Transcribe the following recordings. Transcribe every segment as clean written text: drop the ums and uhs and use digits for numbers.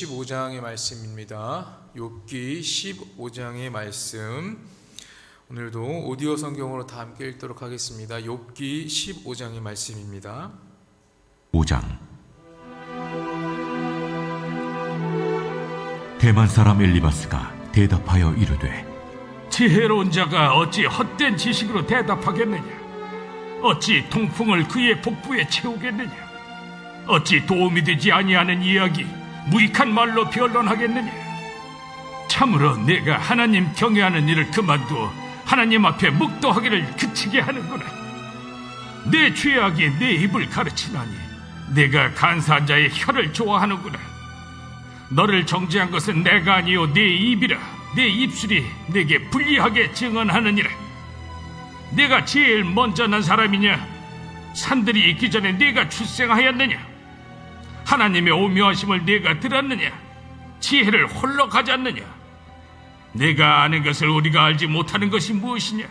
15장의 말씀입니다. 욥기 15장의 말씀, 오늘도 오디오 성경으로 다 함께 읽도록 하겠습니다. 욥기 15장의 말씀입니다. 5장. 대만 사람 엘리바스가 대답하여 이르되, 지혜로운 자가 어찌 헛된 지식으로 대답하겠느냐? 어찌 통풍을 그의 복부에 채우겠느냐? 어찌 도움이 되지 아니하는 이야기 무익한 말로 변론하겠느냐? 참으로 내가 하나님 경외하는 일을 그만두어 하나님 앞에 묵도하기를 그치게 하는구나. 내 죄악이 내 입을 가르치나니 내가 간사한 자의 혀를 좋아하는구나. 너를 정죄한 것은 내가 아니요 내 입이라. 내 입술이 내게 불리하게 증언하느니라. 내가 제일 먼저 난 사람이냐? 산들이 있기 전에 내가 출생하였느냐? 하나님의 오묘하심을 내가 들었느냐? 지혜를 홀로 가졌느냐? 내가 아는 것을 우리가 알지 못하는 것이 무엇이냐?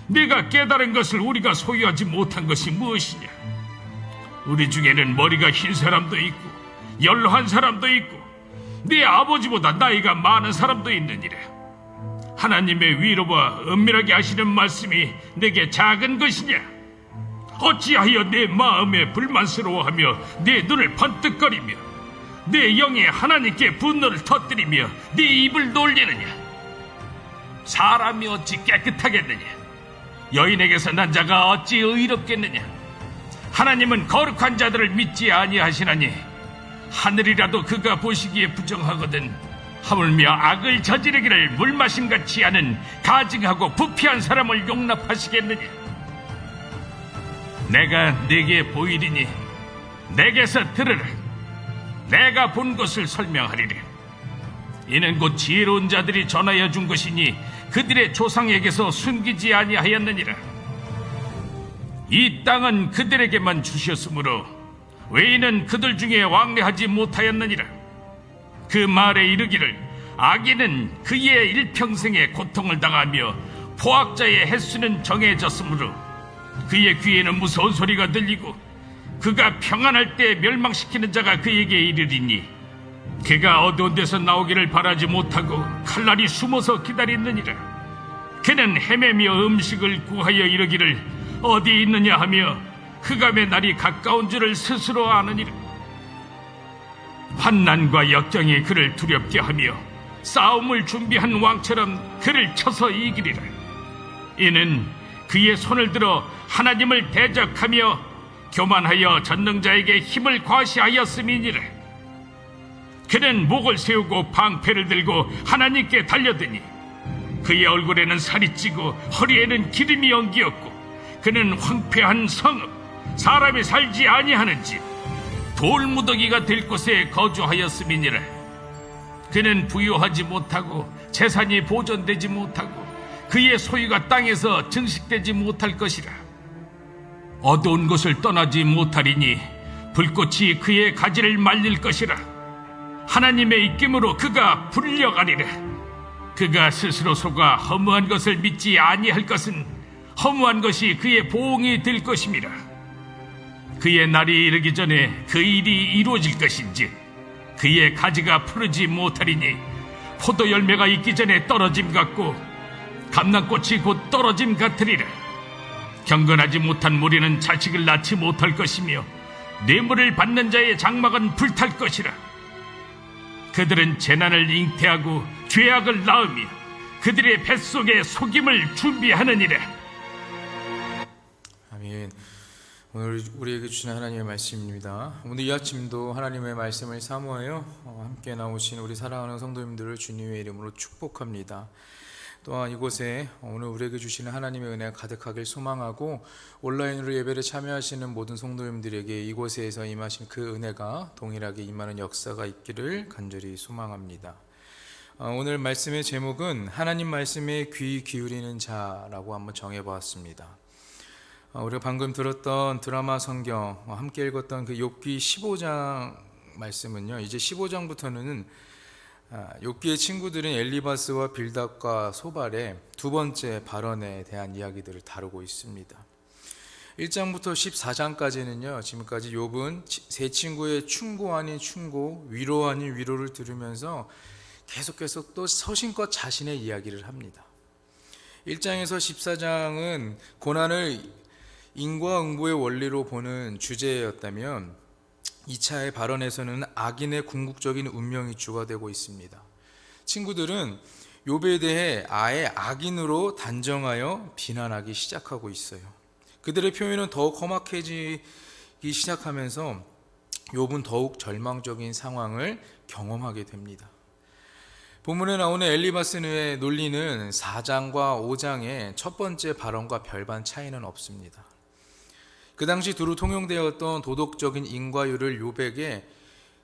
내가 깨달은 것을 우리가 소유하지 못한 것이 무엇이냐? 우리 중에는 머리가 흰 사람도 있고 연로한 사람도 있고 네 아버지보다 나이가 많은 사람도 있느니라. 하나님의 위로와 은밀하게 하시는 말씀이 내게 작은 것이냐? 어찌하여 내 마음에 불만스러워하며 내 눈을 번뜩거리며 내 영에 하나님께 분노를 터뜨리며 네 입을 놀리느냐? 사람이 어찌 깨끗하겠느냐? 여인에게서 난 자가 어찌 의롭겠느냐? 하나님은 거룩한 자들을 믿지 아니하시나니 하늘이라도 그가 보시기에 부정하거든 하물며 악을 저지르기를 물마심같이 하는 가증하고 부패한 사람을 용납하시겠느냐? 내가 네게 보이리니 내게서 들으라. 내가 본 것을 설명하리라. 이는 곧 지혜로운 자들이 전하여 준 것이니 그들의 조상에게서 숨기지 아니하였느니라. 이 땅은 그들에게만 주셨으므로 외인은 그들 중에 왕래하지 못하였느니라. 그 말에 이르기를 악인은 그의 일평생에 고통을 당하며 포악자의 횟수는 정해졌으므로 그의 귀에는 무서운 소리가 들리고 그가 평안할 때 멸망시키는 자가 그에게 이르리니 그가 어두운 데서 나오기를 바라지 못하고 칼날이 숨어서 기다리느니라. 그는 헤매며 음식을 구하여 이르기를 어디 있느냐 하며 흑암의 날이 가까운 줄을 스스로 아느니라. 환난과 역경이 그를 두렵게 하며 싸움을 준비한 왕처럼 그를 쳐서 이기리라. 이는 그의 손을 들어 하나님을 대적하며 교만하여 전능자에게 힘을 과시하였음이니라. 그는 목을 세우고 방패를 들고 하나님께 달려드니 그의 얼굴에는 살이 찌고 허리에는 기름이 엉기었고 그는 황폐한 성읍 사람이 살지 아니하는 집 돌무더기가 될 곳에 거주하였음이니라. 그는 부유하지 못하고 재산이 보존되지 못하고 그의 소유가 땅에서 증식되지 못할 것이라. 어두운 곳을 떠나지 못하리니 불꽃이 그의 가지를 말릴 것이라. 하나님의 입김으로 그가 불려가리라. 그가 스스로 속아 허무한 것을 믿지 아니할 것은 허무한 것이 그의 보응이 될 것임이라. 그의 날이 이르기 전에 그 일이 이루어질 것인지 그의 가지가 푸르지 못하리니 포도 열매가 있기 전에 떨어짐 같고 감람꽃이 곧 떨어짐 같으리라. 경건하지 못한 무리는 자식을 낳지 못할 것이며 뇌물을 받는 자의 장막은 불탈 것이라. 그들은 재난을 잉태하고 죄악을 낳으며 그들의 뱃속에 속임을 준비하느니라. 아멘. 오늘 우리에게 주신 하나님의 말씀입니다. 오늘 이 아침도 하나님의 말씀을 사모하여 함께 나오신 우리 사랑하는 성도님들을 주님의 이름으로 축복합니다. 또한 이곳에 오늘 우리에게 주시는 하나님의 은혜가 가득하길 소망하고 온라인으로 예배를 참여하시는 모든 성도님들에게 이곳에서 임하신 그 은혜가 동일하게 임하는 역사가 있기를 간절히 소망합니다. 오늘 말씀의 제목은 하나님 말씀에 귀 기울이는 자라고 한번 정해보았습니다. 우리가 방금 들었던 드라마 성경 함께 읽었던 그 욥기 15장 말씀은요, 이제 15장부터는 욥기의 친구들인 엘리바스와 빌닷과 소발의 두 번째 발언에 대한 이야기들을 다루고 있습니다. 1장부터 14장까지는요, 지금까지 욥은 세 친구의 충고 아닌 충고, 위로 아닌 위로를 들으면서 계속 또 서신껏 자신의 이야기를 합니다. 1장에서 14장은 고난을 인과응보의 원리로 보는 주제였다면 2차의 발언에서는 악인의 궁극적인 운명이 주가 되고 있습니다. 친구들은 욥에 대해 아예 악인으로 단정하여 비난하기 시작하고 있어요. 그들의 표현은 더욱 험악해지기 시작하면서 욥은 더욱 절망적인 상황을 경험하게 됩니다. 본문에 나오는 엘리바스의 논리는 4장과 5장의 첫 번째 발언과 별반 차이는 없습니다. 그 당시 두루 통용되었던 도덕적인 인과율을 욥에게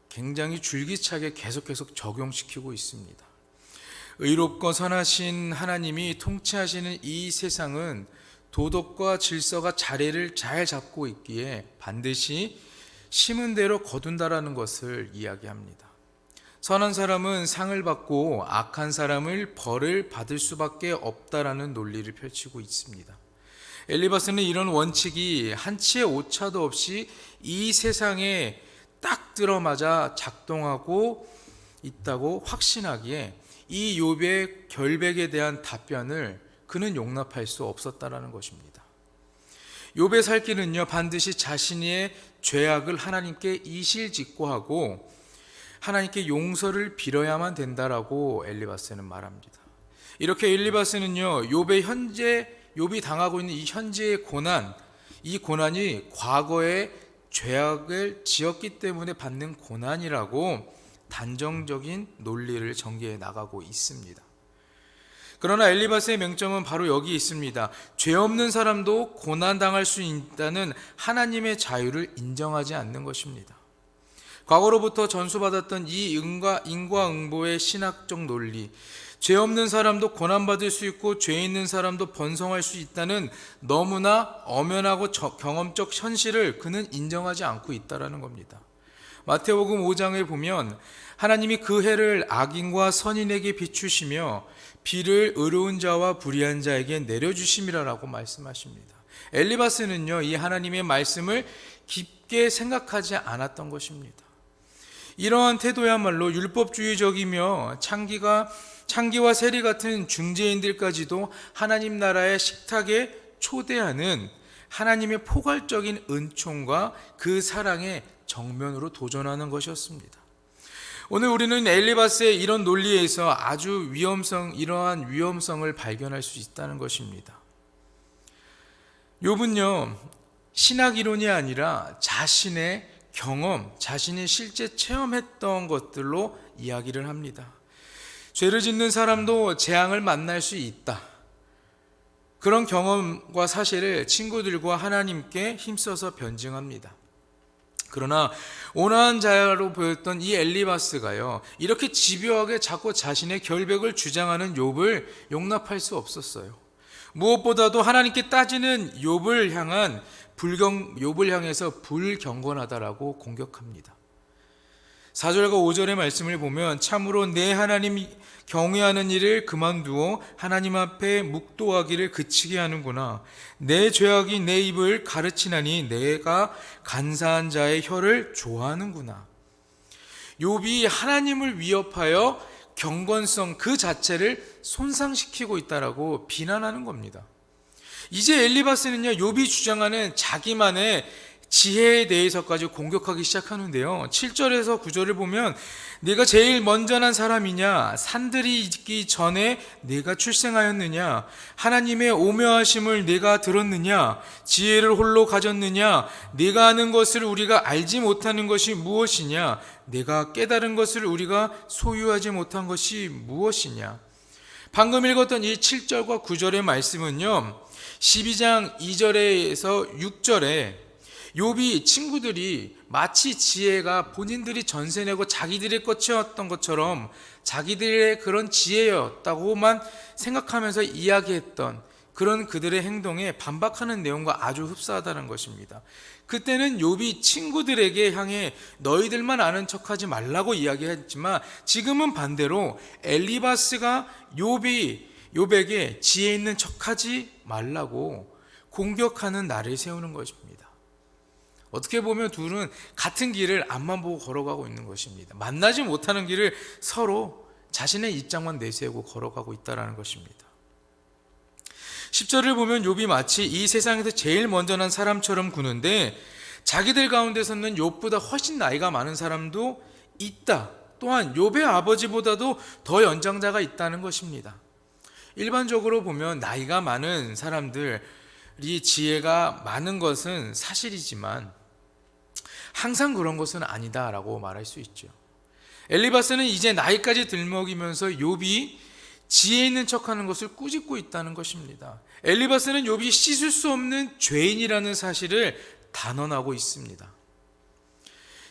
굉장히 줄기차게 계속 적용시키고 있습니다. 의롭고 선하신 하나님이 통치하시는 이 세상은 도덕과 질서가 자리를 잘 잡고 있기에 반드시 심은 대로 거둔다라는 것을 이야기합니다. 선한 사람은 상을 받고 악한 사람을 벌을 받을 수밖에 없다라는 논리를 펼치고 있습니다. 엘리바스는 이런 원칙이 한치의 오차도 없이 이 세상에 딱 들어맞아 작동하고 있다고 확신하기에 이 욥의 결백에 대한 답변을 그는 용납할 수 없었다라는 것입니다. 욥의 살 길은요, 반드시 자신의 죄악을 하나님께 이실직고하고 하나님께 용서를 빌어야만 된다라고 엘리바스는 말합니다. 이렇게 엘리바스는요, 욥이 당하고 있는 이 현재의 고난, 이 고난이 과거의 죄악을 지었기 때문에 받는 고난이라고 단정적인 논리를 전개해 나가고 있습니다. 그러나 엘리바스의 맹점은 바로 여기 있습니다. 죄 없는 사람도 고난당할 수 있다는 하나님의 자유를 인정하지 않는 것입니다. 과거로부터 전수받았던 이 인과응보의 신학적 논리, 죄 없는 사람도 고난받을 수 있고 죄 있는 사람도 번성할 수 있다는 너무나 엄연하고 경험적 현실을 그는 인정하지 않고 있다는 겁니다. 마태복음 5장에 보면 하나님이 그 해를 악인과 선인에게 비추시며 비를 의로운 자와 불의한 자에게 내려주심이라고 말씀하십니다. 엘리바스는요, 이 하나님의 말씀을 깊게 생각하지 않았던 것입니다. 이러한 태도야말로 율법주의적이며 창기와 세리 같은 중재인들까지도 하나님 나라의 식탁에 초대하는 하나님의 포괄적인 은총과 그 사랑의 정면으로 도전하는 것이었습니다. 오늘 우리는 엘리바스의 이런 논리에서 아주 이러한 위험성을 발견할 수 있다는 것입니다. 욥은요, 신학 이론이 아니라 자신의 경험, 자신이 실제 체험했던 것들로 이야기를 합니다. 죄를 짓는 사람도 재앙을 만날 수 있다. 그런 경험과 사실을 친구들과 하나님께 힘써서 변증합니다. 그러나 온화한 자로 보였던 이 엘리바스가요, 이렇게 집요하게 자꾸 자신의 결백을 주장하는 욥을 용납할 수 없었어요. 무엇보다도 하나님께 따지는 욥을 향해서 불경건하다라고 공격합니다. 4절과 5절의 말씀을 보면 참으로 내 하나님 경외하는 일을 그만두어 하나님 앞에 묵도하기를 그치게 하는구나. 내 죄악이 내 입을 가르치나니 내가 간사한 자의 혀를 좋아하는구나. 욥이 하나님을 위협하여 경건성 그 자체를 손상시키고 있다라고 비난하는 겁니다. 이제 엘리바스는요, 욥이 주장하는 자기만의 지혜에 대해서까지 공격하기 시작하는데요. 7절에서 9절을 보면 내가 제일 먼저 난 사람이냐? 산들이 있기 전에 내가 출생하였느냐? 하나님의 오묘하심을 내가 들었느냐? 지혜를 홀로 가졌느냐? 내가 아는 것을 우리가 알지 못하는 것이 무엇이냐? 내가 깨달은 것을 우리가 소유하지 못한 것이 무엇이냐? 방금 읽었던 이 7절과 9절의 말씀은요, 12장 2절에서 6절에 욥이 친구들이 마치 지혜가 본인들이 전세 내고 자기들의 것이었던 것처럼 자기들의 그런 지혜였다고만 생각하면서 이야기했던 그런 그들의 행동에 반박하는 내용과 아주 흡사하다는 것입니다. 그때는 욥이 친구들에게 향해 너희들만 아는 척하지 말라고 이야기했지만 지금은 반대로 엘리바스가 욥에게 지혜 있는 척하지 말라고 공격하는 날을 세우는 것입니다. 어떻게 보면 둘은 같은 길을 앞만 보고 걸어가고 있는 것입니다. 만나지 못하는 길을 서로 자신의 입장만 내세우고 걸어가고 있다는 것입니다. 10절을 보면 욥이 마치 이 세상에서 제일 먼저 난 사람처럼 구는데 자기들 가운데서는 욥보다 훨씬 나이가 많은 사람도 있다. 또한 욥의 아버지보다도 더 연장자가 있다는 것입니다. 일반적으로 보면 나이가 많은 사람들이 지혜가 많은 것은 사실이지만 항상 그런 것은 아니다라고 말할 수 있죠. 엘리바스는 이제 나이까지 들먹이면서 욥이 지혜 있는 척하는 것을 꾸짖고 있다는 것입니다. 엘리바스는 욥이 씻을 수 없는 죄인이라는 사실을 단언하고 있습니다.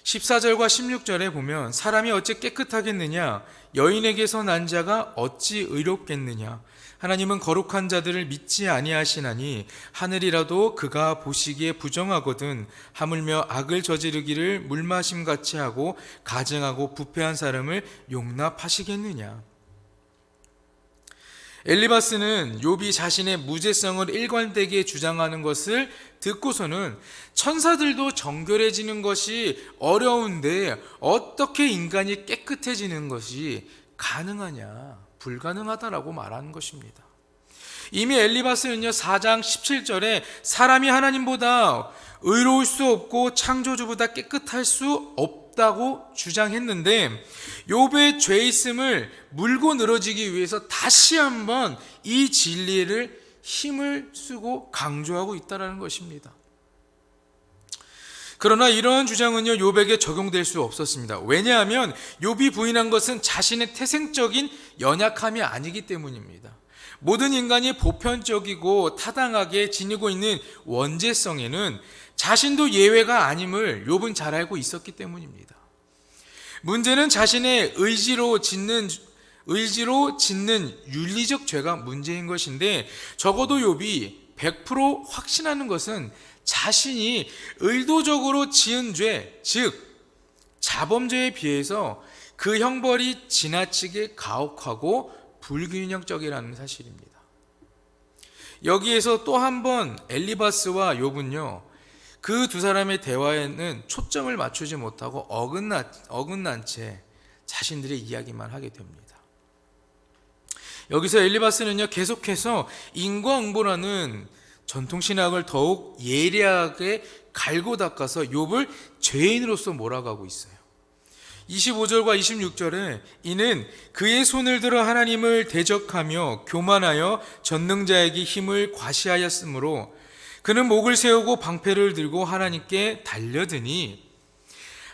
14절과 16절에 보면 사람이 어찌 깨끗하겠느냐, 여인에게서 난 자가 어찌 의롭겠느냐, 하나님은 거룩한 자들을 믿지 아니하시나니 하늘이라도 그가 보시기에 부정하거든 하물며 악을 저지르기를 물마심같이 하고 가증하고 부패한 사람을 용납하시겠느냐. 엘리바스는 욥이 자신의 무죄성을 일관되게 주장하는 것을 듣고서는 천사들도 정결해지는 것이 어려운데 어떻게 인간이 깨끗해지는 것이 가능하냐, 불가능하다라고 말하는 것입니다. 이미 엘리바스는요 4장 17절에 사람이 하나님보다 의로울 수 없고 창조주보다 깨끗할 수 없다고 주장했는데 욥의 죄 있음을 물고 늘어지기 위해서 다시 한번 이 진리를 힘을 쓰고 강조하고 있다는 것입니다. 그러나 이러한 주장은요 욥에게 적용될 수 없었습니다. 왜냐하면 욥이 부인한 것은 자신의 태생적인 연약함이 아니기 때문입니다. 모든 인간이 보편적이고 타당하게 지니고 있는 원죄성에는 자신도 예외가 아님을 욥은 잘 알고 있었기 때문입니다. 문제는 자신의 의지로 짓는 윤리적 죄가 문제인 것인데 적어도 욥이 100% 확신하는 것은 자신이 의도적으로 지은 죄, 즉 자범죄에 비해서 그 형벌이 지나치게 가혹하고 불균형적이라는 사실입니다. 여기에서 또 한 번 엘리바스와 욥은요 그 두 사람의 대화에는 초점을 맞추지 못하고 어긋난 채 자신들의 이야기만 하게 됩니다. 여기서 엘리바스는요 계속해서 인과응보라는 전통신학을 더욱 예리하게 갈고 닦아서 욥을 죄인으로서 몰아가고 있어요. 25절과 26절에 이는 그의 손을 들어 하나님을 대적하며 교만하여 전능자에게 힘을 과시하였으므로 그는 목을 세우고 방패를 들고 하나님께 달려드니,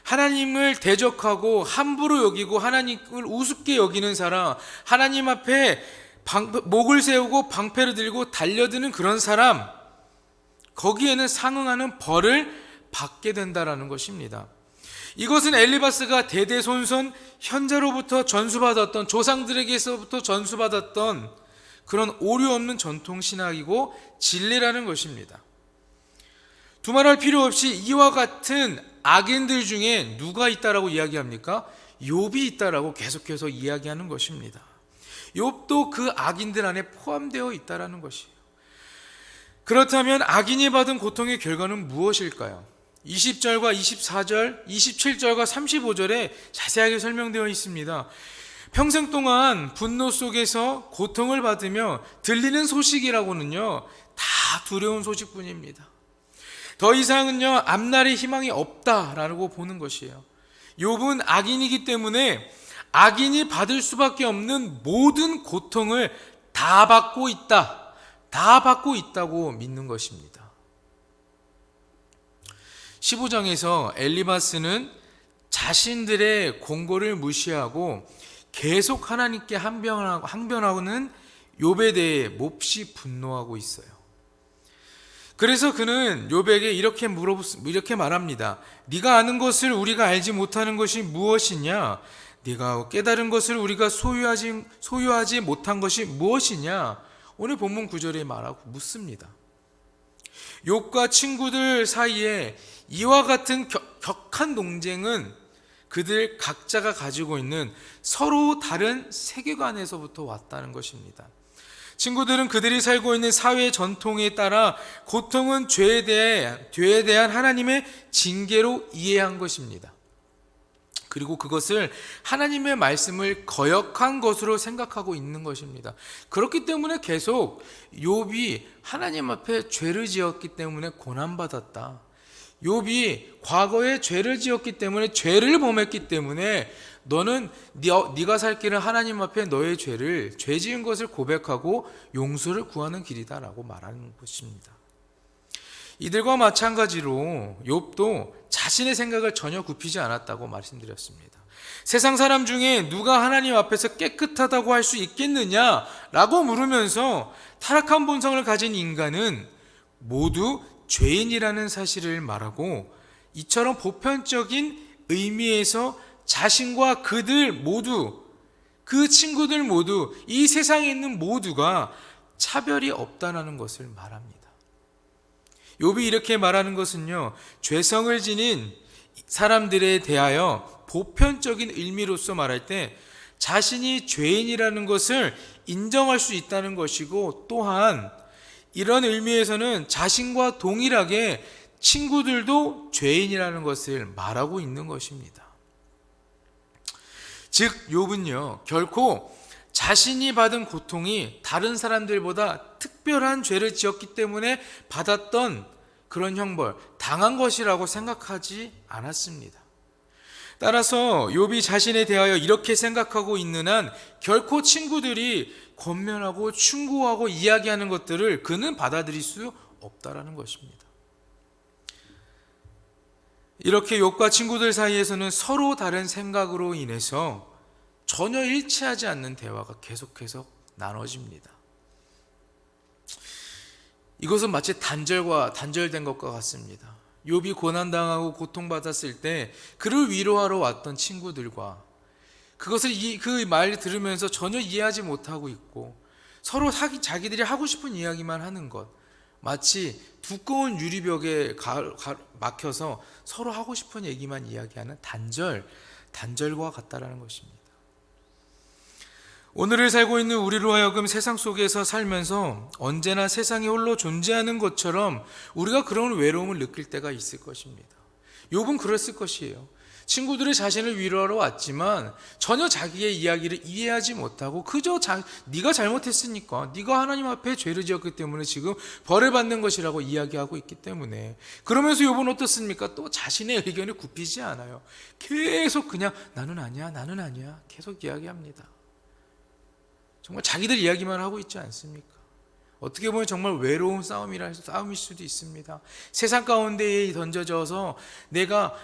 하나님을 대적하고 함부로 여기고 하나님을 우습게 여기는 사람, 하나님 앞에 목을 세우고 방패를 들고 달려드는 그런 사람, 거기에는 상응하는 벌을 받게 된다라는 것입니다. 이것은 엘리바스가 대대손손 현자로부터 전수받았던, 조상들에게서부터 전수받았던 그런 오류 없는 전통신학이고 진리라는 것입니다. 두말할 필요 없이 이와 같은 악인들 중에 누가 있다라고 이야기합니까? 욥이 있다라고 계속해서 이야기하는 것입니다. 욥도 그 악인들 안에 포함되어 있다라는 것이에요. 그렇다면 악인이 받은 고통의 결과는 무엇일까요? 20절과 24절, 27절과 35절에 자세하게 설명되어 있습니다. 평생 동안 분노 속에서 고통을 받으며 들리는 소식이라고는요 다 두려운 소식뿐입니다. 더 이상은요 앞날의 희망이 없다라고 보는 것이에요. 욥은 악인이기 때문에 악인이 받을 수밖에 없는 모든 고통을 다 받고 있다고 믿는 것입니다. 15장에서 엘리바스는 자신들의 공고를 무시하고 계속 하나님께 항변하고는 욥에 대해 몹시 분노하고 있어요. 그래서 그는 욥에게 이렇게 말합니다. 네가 아는 것을 우리가 알지 못하는 것이 무엇이냐? 네가 깨달은 것을 우리가 소유하지 못한 것이 무엇이냐? 오늘 본문 9절에 말하고 묻습니다. 욥과 친구들 사이에 이와 같은 격한 논쟁은 그들 각자가 가지고 있는 서로 다른 세계관에서부터 왔다는 것입니다. 친구들은 그들이 살고 있는 사회 전통에 따라 고통은 죄에 대한 하나님의 징계로 이해한 것입니다. 그리고 그것을 하나님의 말씀을 거역한 것으로 생각하고 있는 것입니다. 그렇기 때문에 계속 욥이 하나님 앞에 죄를 지었기 때문에 고난받았다. 욥이 과거에 죄를 지었기 때문에 죄를 범했기 때문에 너는 네가 살 길은 하나님 앞에 너의 죄를 죄 지은 것을 고백하고 용서를 구하는 길이다라고 말하는 것입니다. 이들과 마찬가지로 욥도 자신의 생각을 전혀 굽히지 않았다고 말씀드렸습니다. 세상 사람 중에 누가 하나님 앞에서 깨끗하다고 할 수 있겠느냐라고 물으면서 타락한 본성을 가진 인간은 모두 죄인이라는 사실을 말하고, 이처럼 보편적인 의미에서 자신과 그들 모두, 그 친구들 모두, 이 세상에 있는 모두가 차별이 없다는 것을 말합니다. 욥이 이렇게 말하는 것은요, 죄성을 지닌 사람들에 대하여 보편적인 의미로서 말할 때 자신이 죄인이라는 것을 인정할 수 있다는 것이고, 또한 이런 의미에서는 자신과 동일하게 친구들도 죄인이라는 것을 말하고 있는 것입니다. 즉 욥은요, 결코 자신이 받은 고통이 다른 사람들보다 특별한 죄를 지었기 때문에 받았던 그런 형벌, 당한 것이라고 생각하지 않았습니다. 따라서 욥이 자신에 대하여 이렇게 생각하고 있는 한 결코 친구들이 권면하고 충고하고 이야기하는 것들을 그는 받아들일 수 없다라는 것입니다. 이렇게 욥과 친구들 사이에서는 서로 다른 생각으로 인해서 전혀 일치하지 않는 대화가 계속해서 나눠집니다. 이것은 마치 단절된 것과 같습니다. 욥이 고난당하고 고통받았을 때 그를 위로하러 왔던 친구들과 그것을 그 말을 들으면서 전혀 이해하지 못하고 있고 서로 자기들이 하고 싶은 이야기만 하는 것, 마치 두꺼운 유리벽에 막혀서 서로 하고 싶은 얘기만 이야기하는 단절과 같다라는 것입니다. 오늘을 살고 있는 우리로 하여금 세상 속에서 살면서 언제나 세상에 홀로 존재하는 것처럼 우리가 그런 외로움을 느낄 때가 있을 것입니다. 욥은 그랬을 것이에요. 친구들이 자신을 위로하러 왔지만 전혀 자기의 이야기를 이해하지 못하고 그저 네가 잘못했으니까, 네가 하나님 앞에 죄를 지었기 때문에 지금 벌을 받는 것이라고 이야기하고 있기 때문에, 그러면서 욥은 어떻습니까? 또 자신의 의견을 굽히지 않아요. 계속 그냥 나는 아니야 계속 이야기합니다. 정말 자기들 이야기만 하고 있지 않습니까? 어떻게 보면 정말 외로운 싸움일 수도 있습니다. 세상 가운데에 던져져서 내가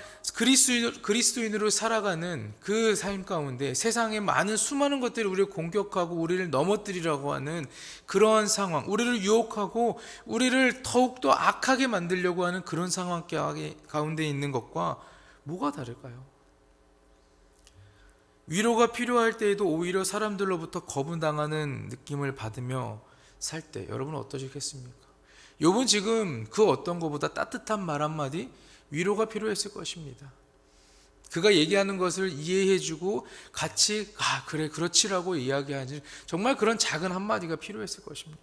그리스도인으로 살아가는 그 삶 가운데 세상의 많은 수많은 것들이 우리를 공격하고 우리를 넘어뜨리려고 하는 그러한 상황, 우리를 유혹하고 우리를 더욱더 악하게 만들려고 하는 그런 상황 가운데 있는 것과 뭐가 다를까요? 위로가 필요할 때에도 오히려 사람들로부터 거부당하는 느낌을 받으며 살 때 여러분은 어떠시겠습니까? 욥은 지금 그 어떤 것보다 따뜻한 말 한마디, 위로가 필요했을 것입니다. 그가 얘기하는 것을 이해해주고 같이 그래 그렇지라고 이야기하지, 정말 그런 작은 한마디가 필요했을 것입니다.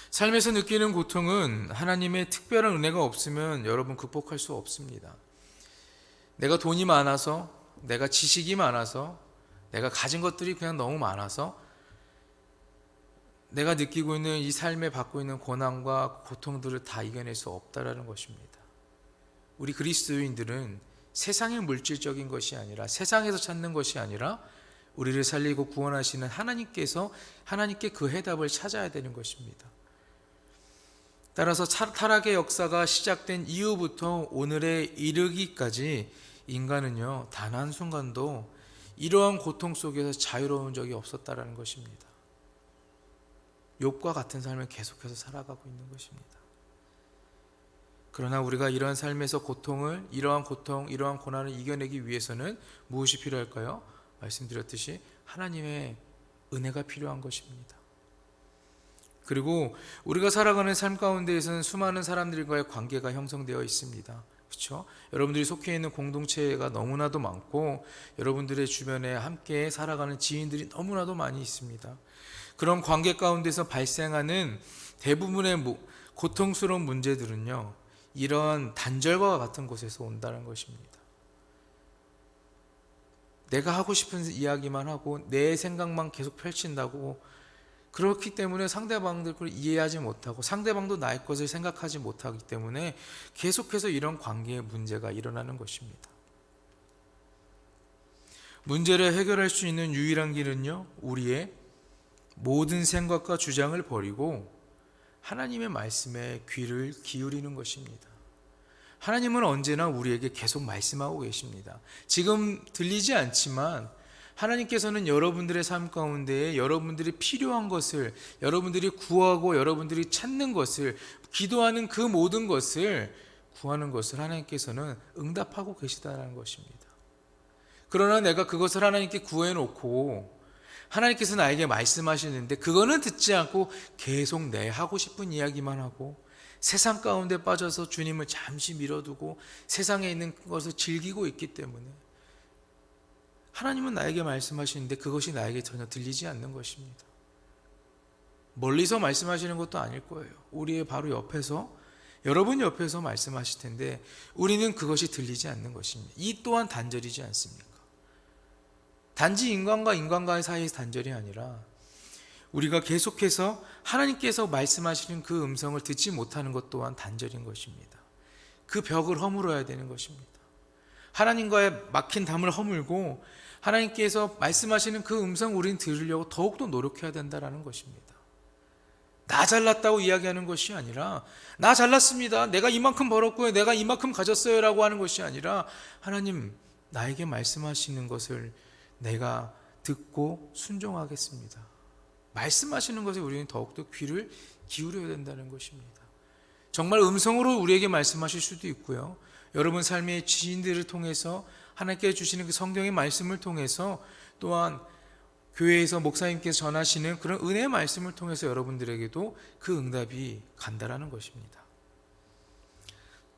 삶에서 느끼는 고통은 하나님의 특별한 은혜가 없으면 여러분 극복할 수 없습니다. 내가 돈이 많아서, 내가 지식이 많아서, 내가 가진 것들이 그냥 너무 많아서 내가 느끼고 있는 이 삶에 받고 있는 고난과 고통들을 다 이겨낼 수 없다라는 것입니다. 우리 그리스도인들은 세상의 물질적인 것이 아니라, 세상에서 찾는 것이 아니라 우리를 살리고 구원하시는 하나님께 그 해답을 찾아야 되는 것입니다. 따라서 타락의 역사가 시작된 이후부터 오늘에 이르기까지 인간은요, 단 한순간도 이러한 고통 속에서 자유로운 적이 없었다라는 것입니다. 욥과 같은 삶을 계속해서 살아가고 있는 것입니다. 그러나 우리가 이러한 삶에서 이러한 고통, 이러한 고난을 이겨내기 위해서는 무엇이 필요할까요? 말씀드렸듯이 하나님의 은혜가 필요한 것입니다. 그리고 우리가 살아가는 삶 가운데에서는 수많은 사람들과의 관계가 형성되어 있습니다. 그렇죠? 여러분들이 속해 있는 공동체가 너무나도 많고 여러분들의 주변에 함께 살아가는 지인들이 너무나도 많이 있습니다. 그런 관계 가운데서 발생하는 대부분의 고통스러운 문제들은요, 이런 단절과 같은 곳에서 온다는 것입니다. 내가 하고 싶은 이야기만 하고 내 생각만 계속 펼친다고, 그렇기 때문에 상대방들 걸 이해하지 못하고 상대방도 나의 것을 생각하지 못하기 때문에 계속해서 이런 관계에 문제가 일어나는 것입니다. 문제를 해결할 수 있는 유일한 길은요, 우리의 모든 생각과 주장을 버리고 하나님의 말씀에 귀를 기울이는 것입니다. 하나님은 언제나 우리에게 계속 말씀하고 계십니다. 지금 들리지 않지만 하나님께서는 여러분들의 삶 가운데에 여러분들이 필요한 것을, 여러분들이 구하고 여러분들이 찾는 것을, 기도하는 그 모든 것을, 구하는 것을 하나님께서는 응답하고 계시다는 것입니다. 그러나 내가 그것을 하나님께 구해놓고 하나님께서 나에게 말씀하시는데 그거는 듣지 않고 계속 내 하고 싶은 이야기만 하고 세상 가운데 빠져서 주님을 잠시 밀어두고 세상에 있는 것을 즐기고 있기 때문에 하나님은 나에게 말씀하시는데 그것이 나에게 전혀 들리지 않는 것입니다. 멀리서 말씀하시는 것도 아닐 거예요. 우리의 바로 옆에서, 여러분 옆에서 말씀하실 텐데 우리는 그것이 들리지 않는 것입니다. 이 또한 단절이지 않습니까? 단지 인간과 인간과의 사이의 단절이 아니라 우리가 계속해서 하나님께서 말씀하시는 그 음성을 듣지 못하는 것 또한 단절인 것입니다. 그 벽을 허물어야 되는 것입니다. 하나님과의 막힌 담을 허물고 하나님께서 말씀하시는 그 음성 우리는 들으려고 더욱더 노력해야 된다는 것입니다. 나 잘났다고 이야기하는 것이 아니라 나 잘났습니다, 내가 이만큼 벌었고요, 내가 이만큼 가졌어요 라고 하는 것이 아니라 하나님 나에게 말씀하시는 것을 내가 듣고 순종하겠습니다. 말씀하시는 것에 우리는 더욱더 귀를 기울여야 된다는 것입니다. 정말 음성으로 우리에게 말씀하실 수도 있고요, 여러분 삶의 지인들을 통해서 하나님께 주시는 그 성경의 말씀을 통해서 또한 교회에서 목사님께서 전하시는 그런 은혜의 말씀을 통해서 여러분들에게도 그 응답이 간다라는 것입니다.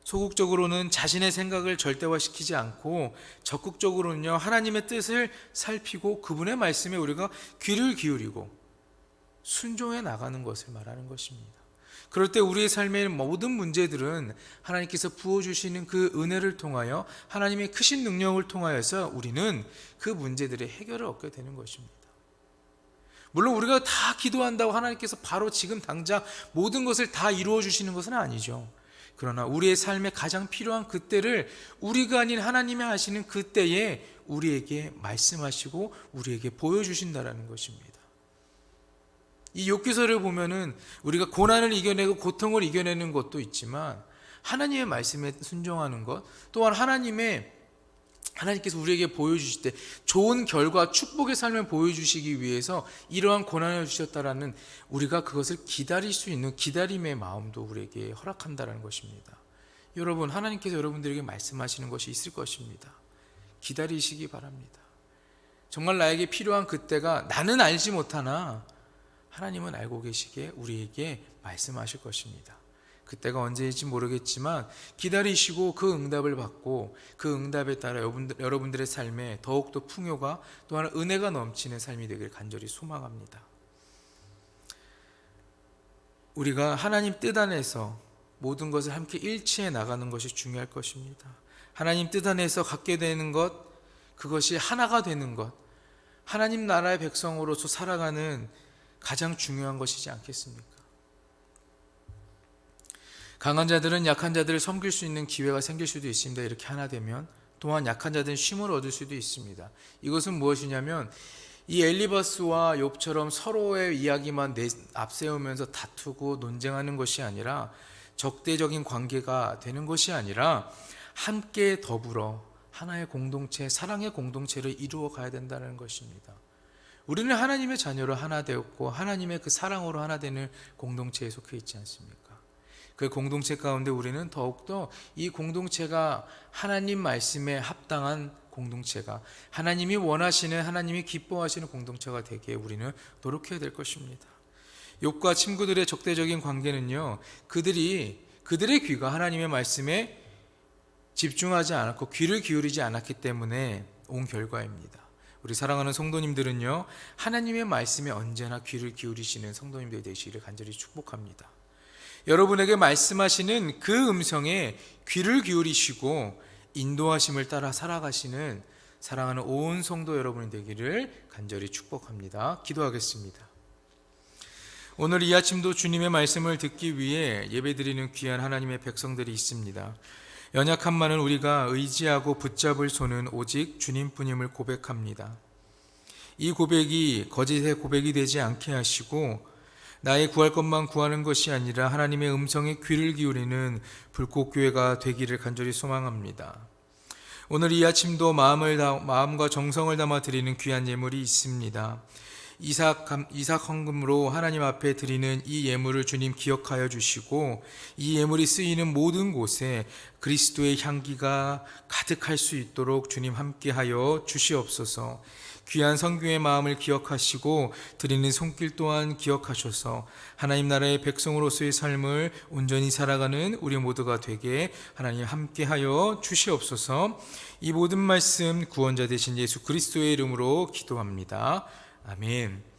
소극적으로는 자신의 생각을 절대화시키지 않고 적극적으로는요, 하나님의 뜻을 살피고 그분의 말씀에 우리가 귀를 기울이고 순종해 나가는 것을 말하는 것입니다. 그럴 때 우리의 삶의 모든 문제들은 하나님께서 부어주시는 그 은혜를 통하여 하나님의 크신 능력을 통하여서 우리는 그 문제들의 해결을 얻게 되는 것입니다. 물론 우리가 다 기도한다고 하나님께서 바로 지금 당장 모든 것을 다 이루어 주시는 것은 아니죠. 그러나 우리의 삶에 가장 필요한 그때를 우리가 아닌 하나님이 하시는 그때에 우리에게 말씀하시고 우리에게 보여주신다라는 것입니다. 이 욥기서를 보면은 우리가 고난을 이겨내고 고통을 이겨내는 것도 있지만 하나님의 말씀에 순종하는 것 또한 하나님께서 우리에게 보여주실 때 좋은 결과 축복의 삶을 보여주시기 위해서 이러한 고난을 주셨다라는 우리가 그것을 기다릴 수 있는 기다림의 마음도 우리에게 허락한다라는 것입니다. 여러분, 하나님께서 여러분들에게 말씀하시는 것이 있을 것입니다. 기다리시기 바랍니다. 정말 나에게 필요한 그때가 나는 알지 못하나 하나님은 알고 계시기에 우리에게 말씀하실 것입니다. 그때가 언제일지 모르겠지만 기다리시고 그 응답을 받고 그 응답에 따라 여러분들의 삶에 더욱더 풍요가 또한 은혜가 넘치는 삶이 되길 간절히 소망합니다. 우리가 하나님 뜻 안에서 모든 것을 함께 일치해 나가는 것이 중요할 것입니다. 하나님 뜻 안에서 갖게 되는 것, 그것이 하나가 되는 것, 하나님 나라의 백성으로서 살아가는 가장 중요한 것이지 않겠습니까? 강한 자들은 약한 자들을 섬길 수 있는 기회가 생길 수도 있습니다. 이렇게 하나 되면 또한 약한 자들은 쉼을 얻을 수도 있습니다. 이것은 무엇이냐면 이 엘리바스와 욥처럼 서로의 이야기만 앞세우면서 다투고 논쟁하는 것이 아니라 적대적인 관계가 되는 것이 아니라 함께 더불어 하나의 공동체, 사랑의 공동체를 이루어 가야 된다는 것입니다. 우리는 하나님의 자녀로 하나 되었고 하나님의 그 사랑으로 하나 되는 공동체에 속해 있지 않습니까? 그 공동체 가운데 우리는 더욱더 이 공동체가 하나님 말씀에 합당한 공동체가 하나님이 원하시는, 하나님이 기뻐하시는 공동체가 되기에 우리는 노력해야 될 것입니다. 욥과 친구들의 적대적인 관계는요, 그들의 귀가 하나님의 말씀에 집중하지 않았고 귀를 기울이지 않았기 때문에 온 결과입니다. 우리 사랑하는 성도님들은요, 하나님의 말씀에 언제나 귀를 기울이시는 성도님들이 되시기를 간절히 축복합니다. 여러분에게 말씀하시는 그 음성에 귀를 기울이시고 인도하심을 따라 살아가시는 사랑하는 온 성도 여러분이 되기를 간절히 축복합니다. 기도하겠습니다. 오늘 이 아침도 주님의 말씀을 듣기 위해 예배드리는 귀한 하나님의 백성들이 있습니다. 연약한 많은 우리가 의지하고 붙잡을 손은 오직 주님뿐임을 고백합니다. 이 고백이 거짓의 고백이 되지 않게 하시고 나의 구할 것만 구하는 것이 아니라 하나님의 음성에 귀를 기울이는 불꽃교회가 되기를 간절히 소망합니다. 오늘 이 아침도 마음과 정성을 담아 드리는 귀한 예물이 있습니다. 이삭 헌금으로 하나님 앞에 드리는 이 예물을 주님 기억하여 주시고 이 예물이 쓰이는 모든 곳에 그리스도의 향기가 가득할 수 있도록 주님 함께하여 주시옵소서. 귀한 성교의 마음을 기억하시고 드리는 손길 또한 기억하셔서 하나님 나라의 백성으로서의 삶을 온전히 살아가는 우리 모두가 되게 하나님 함께하여 주시옵소서. 이 모든 말씀 구원자 되신 예수 그리스도의 이름으로 기도합니다. 아멘.